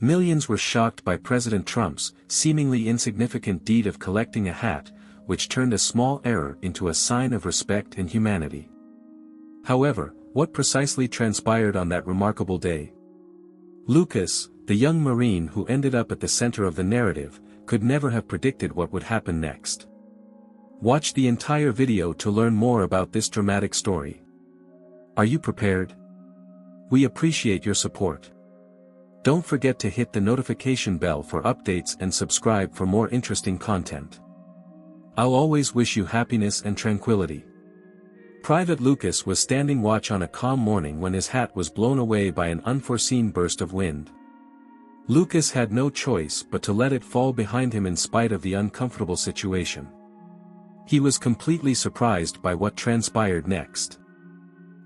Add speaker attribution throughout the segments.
Speaker 1: Millions were shocked by President Trump's seemingly insignificant deed of collecting a hat, which turned a small error into a sign of respect and humanity. However, what precisely transpired on that remarkable day? Lucas, the young Marine who ended up at the center of the narrative, could never have predicted what would happen next. Watch the entire video to learn more about this dramatic story. Are you prepared? We appreciate your support. Don't forget to hit the notification bell for updates and subscribe for more interesting content. I'll always wish you happiness and tranquility. Private Lucas was standing watch on a calm morning when his hat was blown away by an unforeseen burst of wind. Lucas had no choice but to let it fall behind him in spite of the uncomfortable situation. He was completely surprised by what transpired next.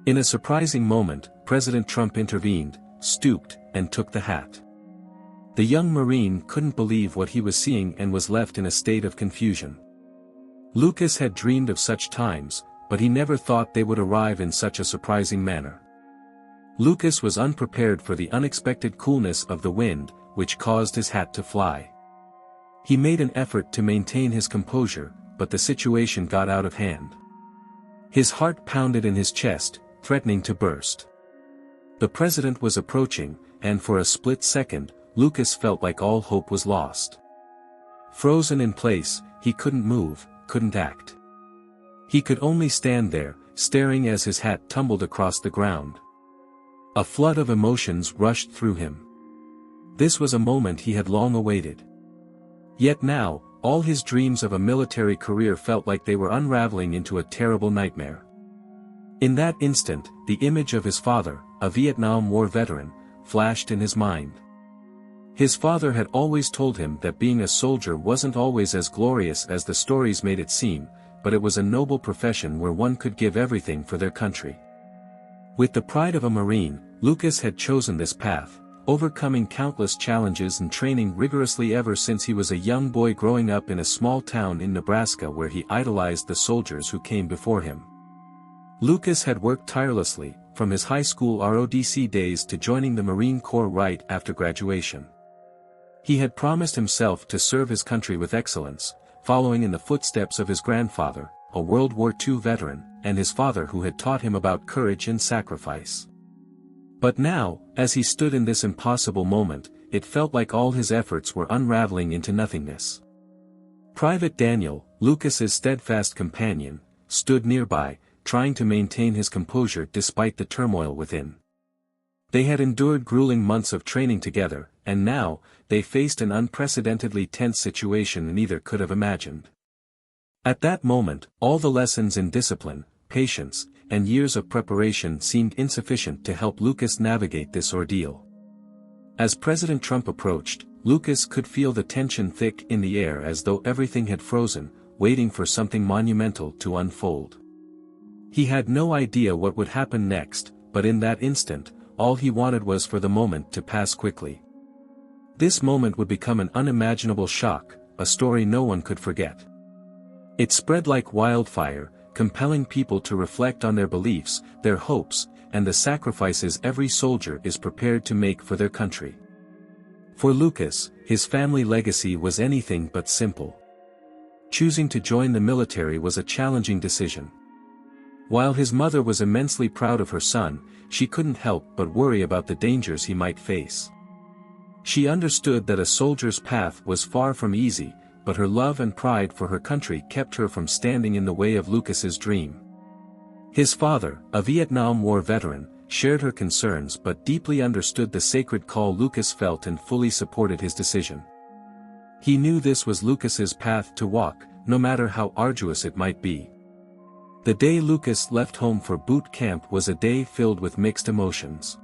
Speaker 1: In a surprising moment, President Trump intervened, stooped, and took the hat. The young Marine couldn't believe what he was seeing and was left in a state of confusion. Lucas had dreamed of such times, but he never thought they would arrive in such a surprising manner. Lucas was unprepared for the unexpected coolness of the wind, which caused his hat to fly. He made an effort to maintain his composure, but the situation got out of hand. His heart pounded in his chest, threatening to burst. The president was approaching, and for a split second, Lucas felt like all hope was lost. Frozen in place, he couldn't move, couldn't act. He could only stand there, staring as his hat tumbled across the ground. A flood of emotions rushed through him. This was a moment he had long awaited. Yet now, all his dreams of a military career felt like they were unraveling into a terrible nightmare. In that instant, the image of his father, a Vietnam War veteran, flashed in his mind. His father had always told him that being a soldier wasn't always as glorious as the stories made it seem, but it was a noble profession where one could give everything for their country. With the pride of a Marine, Lucas had chosen this path, overcoming countless challenges and training rigorously ever since he was a young boy growing up in a small town in Nebraska where he idolized the soldiers who came before him. Lucas had worked tirelessly, from his high school ROTC days to joining the Marine Corps right after graduation. He had promised himself to serve his country with excellence, following in the footsteps of his grandfather, a World War II veteran, and his father who had taught him about courage and sacrifice. But now, as he stood in this impossible moment, it felt like all his efforts were unraveling into nothingness. Private Daniel, Lucas's steadfast companion, stood nearby, trying to maintain his composure despite the turmoil within. They had endured grueling months of training together, and now, they faced an unprecedentedly tense situation neither could have imagined. At that moment, all the lessons in discipline, patience, and years of preparation seemed insufficient to help Lucas navigate this ordeal. As President Trump approached, Lucas could feel the tension thick in the air as though everything had frozen, waiting for something monumental to unfold. He had no idea what would happen next, but in that instant, all he wanted was for the moment to pass quickly. This moment would become an unimaginable shock, a story no one could forget. It spread like wildfire, compelling people to reflect on their beliefs, their hopes, and the sacrifices every soldier is prepared to make for their country. For Lucas, his family legacy was anything but simple. Choosing to join the military was a challenging decision. While his mother was immensely proud of her son, she couldn't help but worry about the dangers he might face. She understood that a soldier's path was far from easy, but her love and pride for her country kept her from standing in the way of Lucas's dream. His father, a Vietnam War veteran, shared her concerns but deeply understood the sacred call Lucas felt and fully supported his decision. He knew this was Lucas's path to walk, no matter how arduous it might be. The day Lucas left home for boot camp was a day filled with mixed emotions.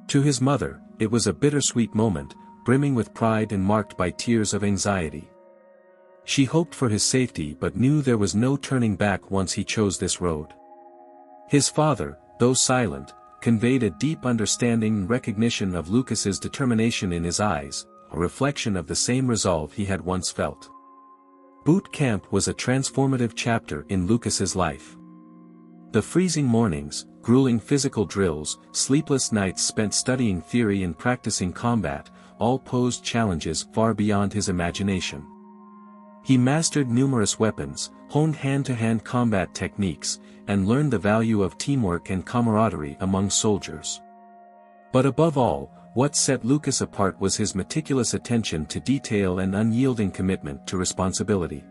Speaker 1: To his mother, it was a bittersweet moment, brimming with pride and marked by tears of anxiety. She hoped for his safety but knew there was no turning back once he chose this road. His father, though silent, conveyed a deep understanding and recognition of Lucas's determination in his eyes, a reflection of the same resolve he had once felt. Boot camp was a transformative chapter in Lucas's life. The freezing mornings, grueling physical drills, sleepless nights spent studying theory and practicing combat, all posed challenges far beyond his imagination. He mastered numerous weapons, honed hand-to-hand combat techniques, and learned the value of teamwork and camaraderie among soldiers. But above all, what set Lucas apart was his meticulous attention to detail and unyielding commitment to responsibility.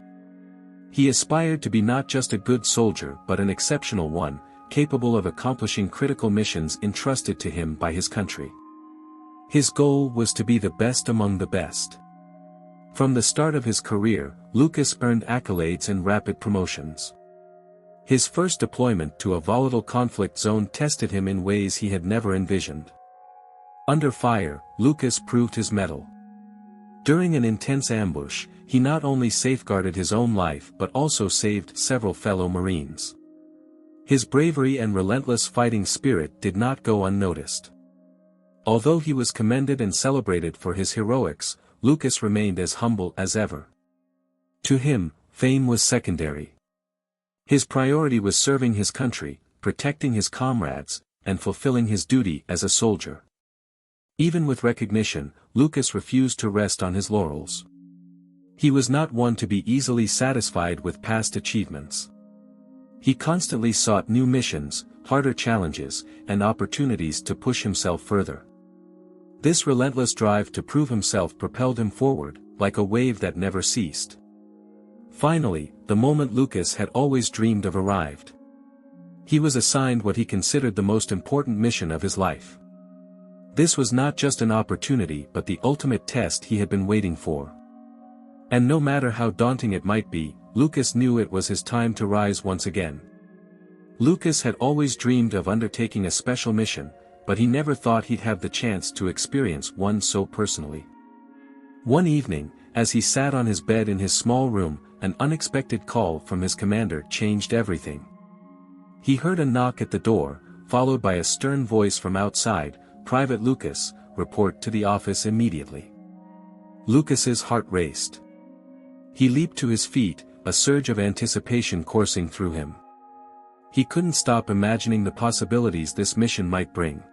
Speaker 1: He aspired to be not just a good soldier but an exceptional one, capable of accomplishing critical missions entrusted to him by his country. His goal was to be the best among the best. From the start of his career, Lucas earned accolades and rapid promotions. His first deployment to a volatile conflict zone tested him in ways he had never envisioned. Under fire, Lucas proved his mettle. During an intense ambush, he not only safeguarded his own life but also saved several fellow Marines. His bravery and relentless fighting spirit did not go unnoticed. Although he was commended and celebrated for his heroics, Lucas remained as humble as ever. To him, fame was secondary. His priority was serving his country, protecting his comrades, and fulfilling his duty as a soldier. Even with recognition, Lucas refused to rest on his laurels. He was not one to be easily satisfied with past achievements. He constantly sought new missions, harder challenges, and opportunities to push himself further. This relentless drive to prove himself propelled him forward, like a wave that never ceased. Finally, the moment Lucas had always dreamed of arrived. He was assigned what he considered the most important mission of his life. This was not just an opportunity but the ultimate test he had been waiting for. And no matter how daunting it might be, Lucas knew it was his time to rise once again. Lucas had always dreamed of undertaking a special mission, but he never thought he'd have the chance to experience one so personally. One evening, as he sat on his bed in his small room, an unexpected call from his commander changed everything. He heard a knock at the door, followed by a stern voice from outside, "Private Lucas, report to the office immediately." Lucas's heart raced. He leaped to his feet, a surge of anticipation coursing through him. He couldn't stop imagining the possibilities this mission might bring.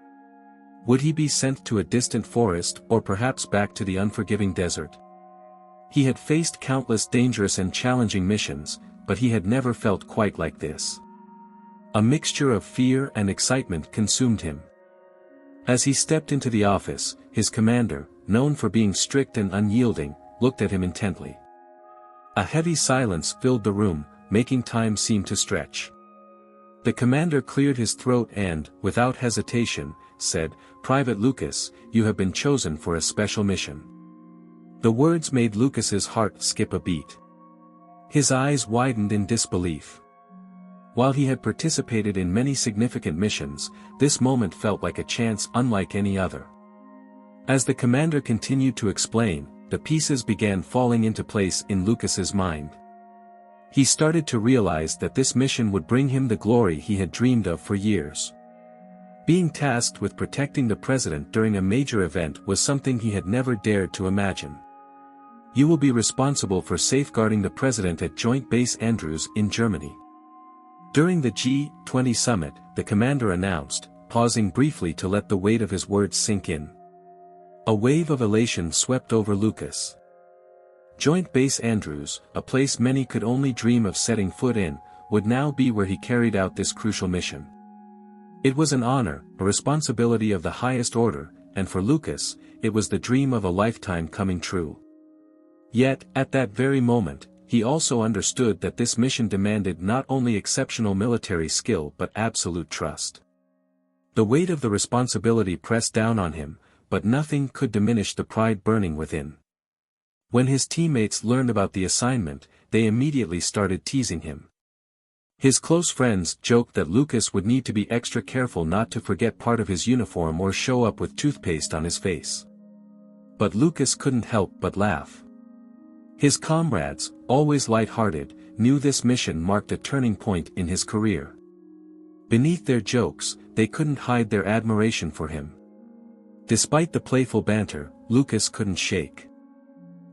Speaker 1: Would he be sent to a distant forest or perhaps back to the unforgiving desert? He had faced countless dangerous and challenging missions, but he had never felt quite like this. A mixture of fear and excitement consumed him. As he stepped into the office, his commander, known for being strict and unyielding, looked at him intently. A heavy silence filled the room, making time seem to stretch. The commander cleared his throat and, without hesitation, said, "Private Lucas, you have been chosen for a special mission." The words made Lucas's heart skip a beat. His eyes widened in disbelief. While he had participated in many significant missions, this moment felt like a chance unlike any other. As the commander continued to explain, the pieces began falling into place in Lucas's mind. He started to realize that this mission would bring him the glory he had dreamed of for years. Being tasked with protecting the president during a major event was something he had never dared to imagine. "You will be responsible for safeguarding the president at Joint Base Andrews in Germany." During the G20 summit, the commander announced, pausing briefly to let the weight of his words sink in. A wave of elation swept over Lucas. Joint Base Andrews, a place many could only dream of setting foot in, would now be where he carried out this crucial mission. It was an honor, a responsibility of the highest order, and for Lucas, it was the dream of a lifetime coming true. Yet, at that very moment, he also understood that this mission demanded not only exceptional military skill but absolute trust. The weight of the responsibility pressed down on him, but nothing could diminish the pride burning within. When his teammates learned about the assignment, they immediately started teasing him. His close friends joked that Lucas would need to be extra careful not to forget part of his uniform or show up with toothpaste on his face. But Lucas couldn't help but laugh. His comrades, always light-hearted, knew this mission marked a turning point in his career. Beneath their jokes, they couldn't hide their admiration for him. Despite the playful banter, Lucas couldn't shake.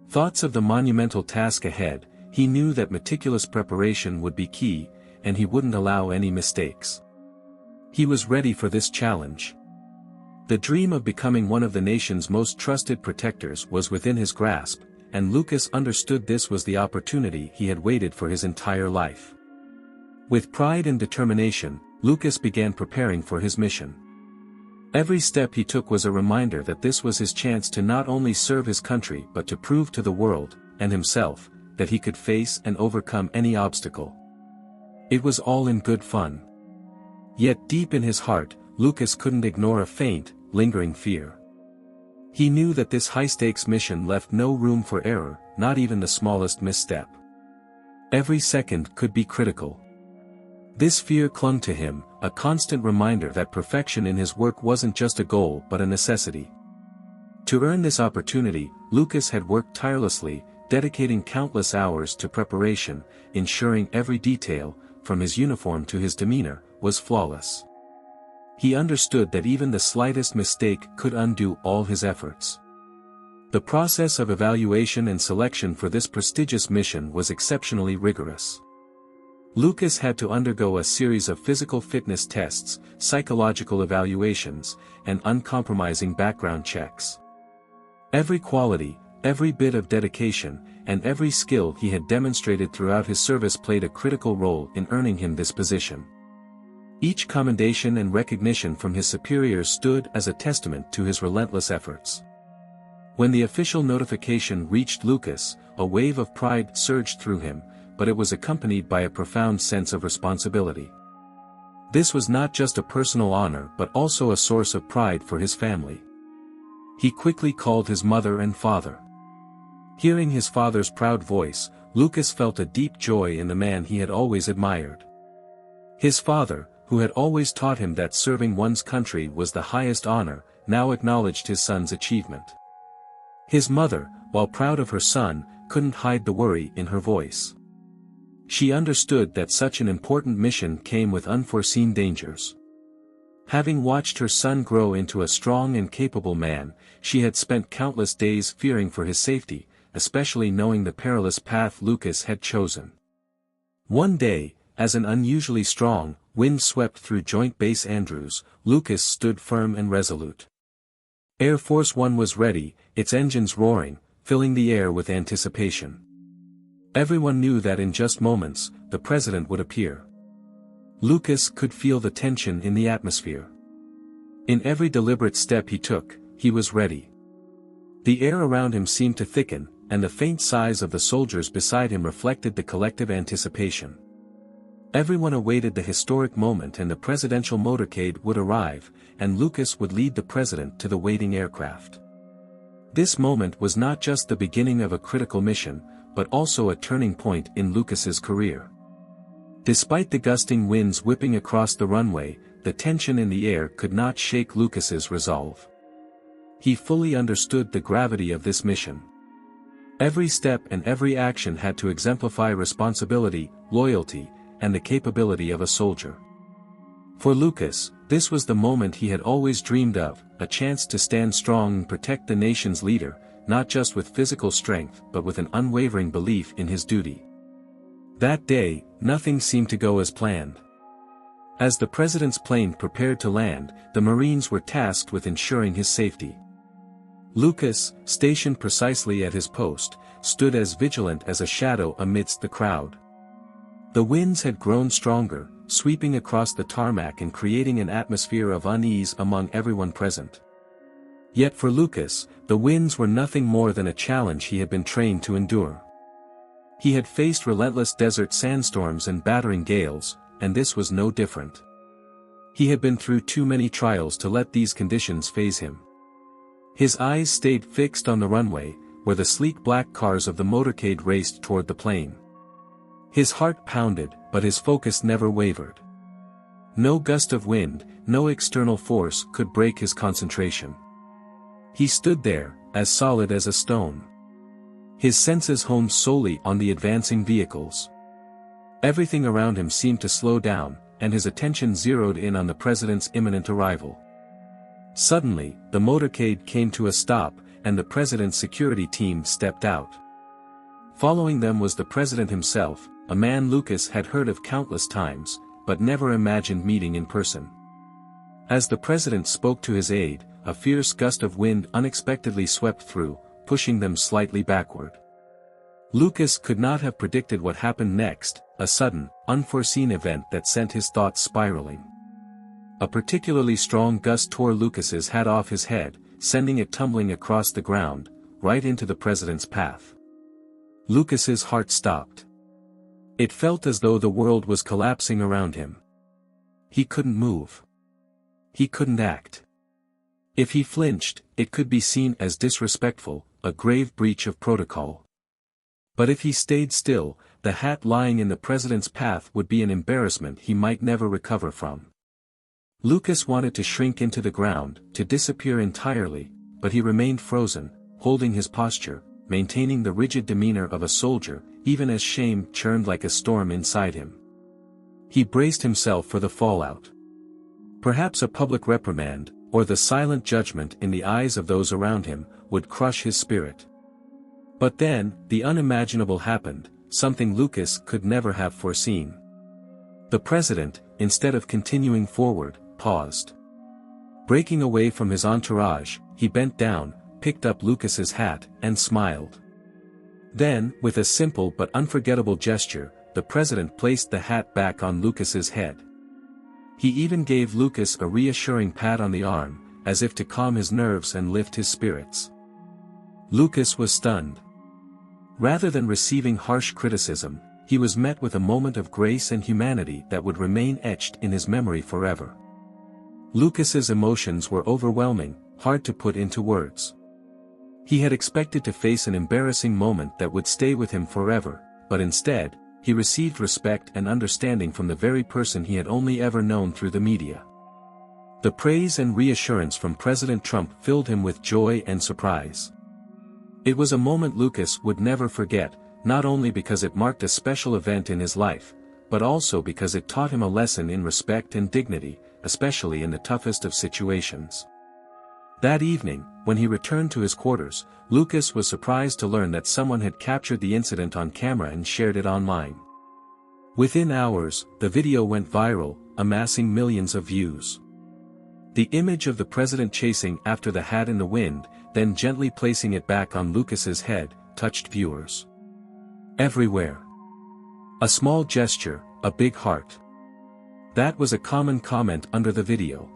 Speaker 1: Thoughts of the monumental task ahead, he knew that meticulous preparation would be key, and he wouldn't allow any mistakes. He was ready for this challenge. The dream of becoming one of the nation's most trusted protectors was within his grasp, and Lucas understood this was the opportunity he had waited for his entire life. With pride and determination, Lucas began preparing for his mission. Every step he took was a reminder that this was his chance to not only serve his country but to prove to the world, and himself, that he could face and overcome any obstacle. It was all in good fun. Yet deep in his heart, Lucas couldn't ignore a faint, lingering fear. He knew that this high-stakes mission left no room for error, not even the smallest misstep. Every second could be critical. This fear clung to him, a constant reminder that perfection in his work wasn't just a goal but a necessity. To earn this opportunity, Lucas had worked tirelessly, dedicating countless hours to preparation, ensuring every detail, from his uniform to his demeanor, was flawless. He understood that even the slightest mistake could undo all his efforts. The process of evaluation and selection for this prestigious mission was exceptionally rigorous. Lucas had to undergo a series of physical fitness tests, psychological evaluations, and uncompromising background checks. Every quality, every bit of dedication, and every skill he had demonstrated throughout his service played a critical role in earning him this position. Each commendation and recognition from his superiors stood as a testament to his relentless efforts. When the official notification reached Lucas, a wave of pride surged through him, but it was accompanied by a profound sense of responsibility. This was not just a personal honor but also a source of pride for his family. He quickly called his mother and father. Hearing his father's proud voice, Lucas felt a deep joy in the man he had always admired. His father, who had always taught him that serving one's country was the highest honor, now acknowledged his son's achievement. His mother, while proud of her son, couldn't hide the worry in her voice. She understood that such an important mission came with unforeseen dangers. Having watched her son grow into a strong and capable man, she had spent countless days fearing for his safety, especially knowing the perilous path Lucas had chosen. One day, as an unusually strong wind swept through Joint Base Andrews, Lucas stood firm and resolute. Air Force One was ready, its engines roaring, filling the air with anticipation. Everyone knew that in just moments, the president would appear. Lucas could feel the tension in the atmosphere. In every deliberate step he took, he was ready. The air around him seemed to thicken, and the faint sighs of the soldiers beside him reflected the collective anticipation. Everyone awaited the historic moment and the presidential motorcade would arrive, and Lucas would lead the president to the waiting aircraft. This moment was not just the beginning of a critical mission, but also a turning point in Lucas's career. Despite the gusting winds whipping across the runway, the tension in the air could not shake Lucas's resolve. He fully understood the gravity of this mission. Every step and every action had to exemplify responsibility, loyalty, and the capability of a soldier. For Lucas, this was the moment he had always dreamed of, a chance to stand strong and protect the nation's leader, not just with physical strength but with an unwavering belief in his duty. That day, nothing seemed to go as planned. As the president's plane prepared to land, the Marines were tasked with ensuring his safety. Lucas, stationed precisely at his post, stood as vigilant as a shadow amidst the crowd. The winds had grown stronger, sweeping across the tarmac and creating an atmosphere of unease among everyone present. Yet for Lucas, the winds were nothing more than a challenge he had been trained to endure. He had faced relentless desert sandstorms and battering gales, and this was no different. He had been through too many trials to let these conditions faze him. His eyes stayed fixed on the runway, where the sleek black cars of the motorcade raced toward the plane. His heart pounded, but his focus never wavered. No gust of wind, no external force could break his concentration. He stood there, as solid as a stone. His senses honed solely on the advancing vehicles. Everything around him seemed to slow down, and his attention zeroed in on the president's imminent arrival. Suddenly, the motorcade came to a stop, and the president's security team stepped out. Following them was the president himself, a man Lucas had heard of countless times, but never imagined meeting in person. As the president spoke to his aide, a fierce gust of wind unexpectedly swept through, pushing them slightly backward. Lucas could not have predicted what happened next, a sudden, unforeseen event that sent his thoughts spiraling. A particularly strong gust tore Lucas's hat off his head, sending it tumbling across the ground, right into the president's path. Lucas's heart stopped. It felt as though the world was collapsing around him. He couldn't move. He couldn't act. If he flinched, it could be seen as disrespectful, a grave breach of protocol. But if he stayed still, the hat lying in the president's path would be an embarrassment he might never recover from. Lucas wanted to shrink into the ground, to disappear entirely, but he remained frozen, holding his posture, maintaining the rigid demeanor of a soldier, even as shame churned like a storm inside him. He braced himself for the fallout. Perhaps a public reprimand, or the silent judgment in the eyes of those around him, would crush his spirit. But then, the unimaginable happened, something Lucas could never have foreseen. The president, instead of continuing forward, paused. Breaking away from his entourage, he bent down, picked up Lucas's hat, and smiled. Then, with a simple but unforgettable gesture, the president placed the hat back on Lucas's head. He even gave Lucas a reassuring pat on the arm, as if to calm his nerves and lift his spirits. Lucas was stunned. Rather than receiving harsh criticism, he was met with a moment of grace and humanity that would remain etched in his memory forever. Lucas's emotions were overwhelming, hard to put into words. He had expected to face an embarrassing moment that would stay with him forever, but instead, he received respect and understanding from the very person he had only ever known through the media. The praise and reassurance from President Trump filled him with joy and surprise. It was a moment Lucas would never forget, not only because it marked a special event in his life, but also because it taught him a lesson in respect and dignity, especially in the toughest of situations. That evening, when he returned to his quarters, Lucas was surprised to learn that someone had captured the incident on camera and shared it online. Within hours, the video went viral, amassing millions of views. The image of the president chasing after the hat in the wind, then gently placing it back on Lucas's head, touched viewers everywhere. A small gesture, a big heart. That was a common comment under the video.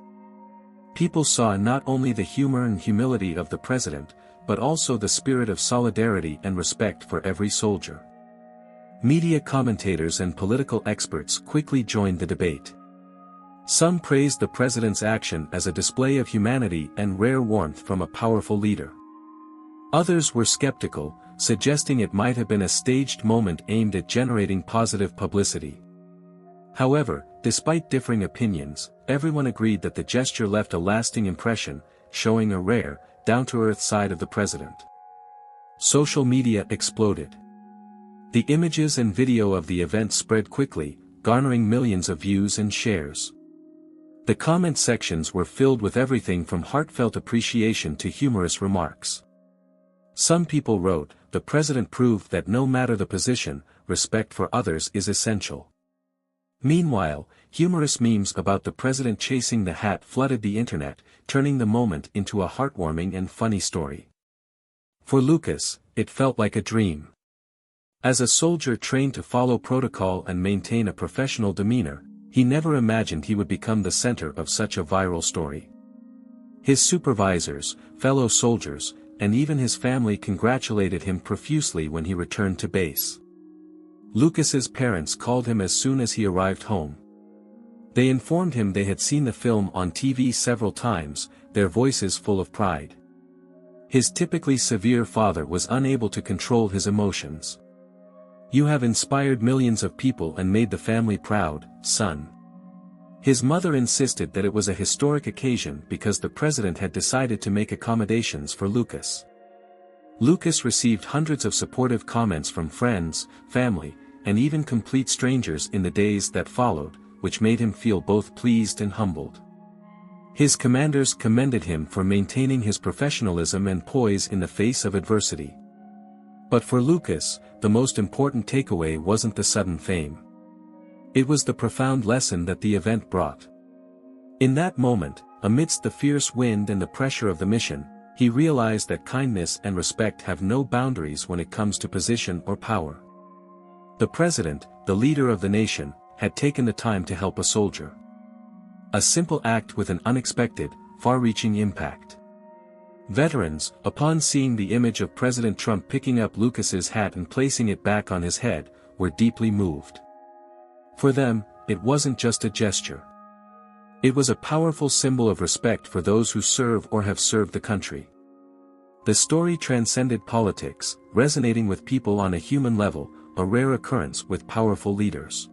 Speaker 1: People saw not only the humor and humility of the president, but also the spirit of solidarity and respect for every soldier. Media commentators and political experts quickly joined the debate. Some praised the president's action as a display of humanity and rare warmth from a powerful leader. Others were skeptical, suggesting it might have been a staged moment aimed at generating positive publicity. However, despite differing opinions, everyone agreed that the gesture left a lasting impression, showing a rare, down-to-earth side of the president. Social media exploded. The images and video of the event spread quickly, garnering millions of views and shares. The comment sections were filled with everything from heartfelt appreciation to humorous remarks. Some people wrote, "The president proved that no matter the position, respect for others is essential." Meanwhile, humorous memes about the president chasing the hat flooded the internet, turning the moment into a heartwarming and funny story. For Lucas, it felt like a dream. As a soldier trained to follow protocol and maintain a professional demeanor, he never imagined he would become the center of such a viral story. His supervisors, fellow soldiers, and even his family congratulated him profusely when he returned to base. Lucas's parents called him as soon as he arrived home. They informed him they had seen the film on TV several times, their voices full of pride. His typically severe father was unable to control his emotions. "You have inspired millions of people and made the family proud, son." His mother insisted that it was a historic occasion because the president had decided to make accommodations for Lucas. Lucas received hundreds of supportive comments from friends, family, and even complete strangers in the days that followed, which made him feel both pleased and humbled. His commanders commended him for maintaining his professionalism and poise in the face of adversity. But for Lucas, the most important takeaway wasn't the sudden fame. It was the profound lesson that the event brought. In that moment, amidst the fierce wind and the pressure of the mission, he realized that kindness and respect have no boundaries when it comes to position or power. The president, the leader of the nation, had taken the time to help a soldier. A simple act with an unexpected, far-reaching impact. Veterans, upon seeing the image of President Trump picking up Lucas's hat and placing it back on his head, were deeply moved. For them, it wasn't just a gesture. It was a powerful symbol of respect for those who serve or have served the country. The story transcended politics, resonating with people on a human level, a rare occurrence with powerful leaders.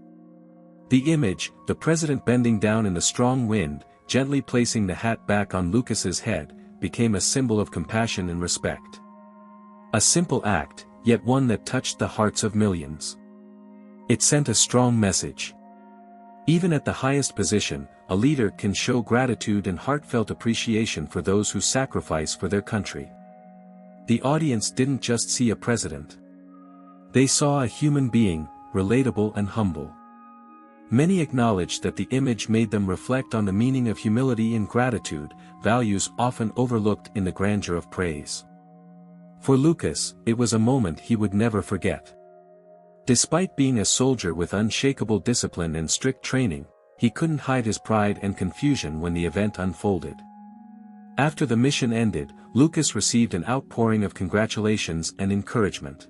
Speaker 1: The image, the president bending down in the strong wind, gently placing the hat back on Lucas's head, became a symbol of compassion and respect. A simple act, yet one that touched the hearts of millions. It sent a strong message. Even at the highest position, a leader can show gratitude and heartfelt appreciation for those who sacrifice for their country. The audience didn't just see a president. They saw a human being, relatable and humble. Many acknowledged that the image made them reflect on the meaning of humility and gratitude, values often overlooked in the grandeur of praise. For Lucas, it was a moment he would never forget. Despite being a soldier with unshakable discipline and strict training, he couldn't hide his pride and confusion when the event unfolded. After the mission ended, Lucas received an outpouring of congratulations and encouragement.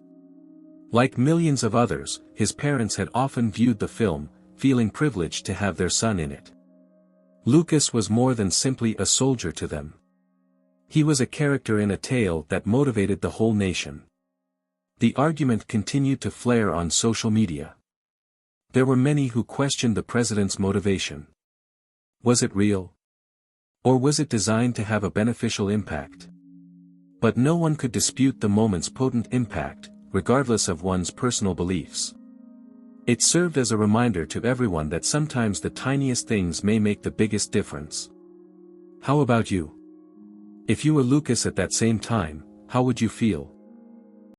Speaker 1: Like millions of others, his parents had often viewed the film, feeling privileged to have their son in it. Lucas was more than simply a soldier to them. He was a character in a tale that motivated the whole nation. The argument continued to flare on social media. There were many who questioned the president's motivation. Was it real? Or was it designed to have a beneficial impact? But no one could dispute the moment's potent impact, regardless of one's personal beliefs. It served as a reminder to everyone that sometimes the tiniest things may make the biggest difference. How about you? If you were Lucas at that same time, how would you feel?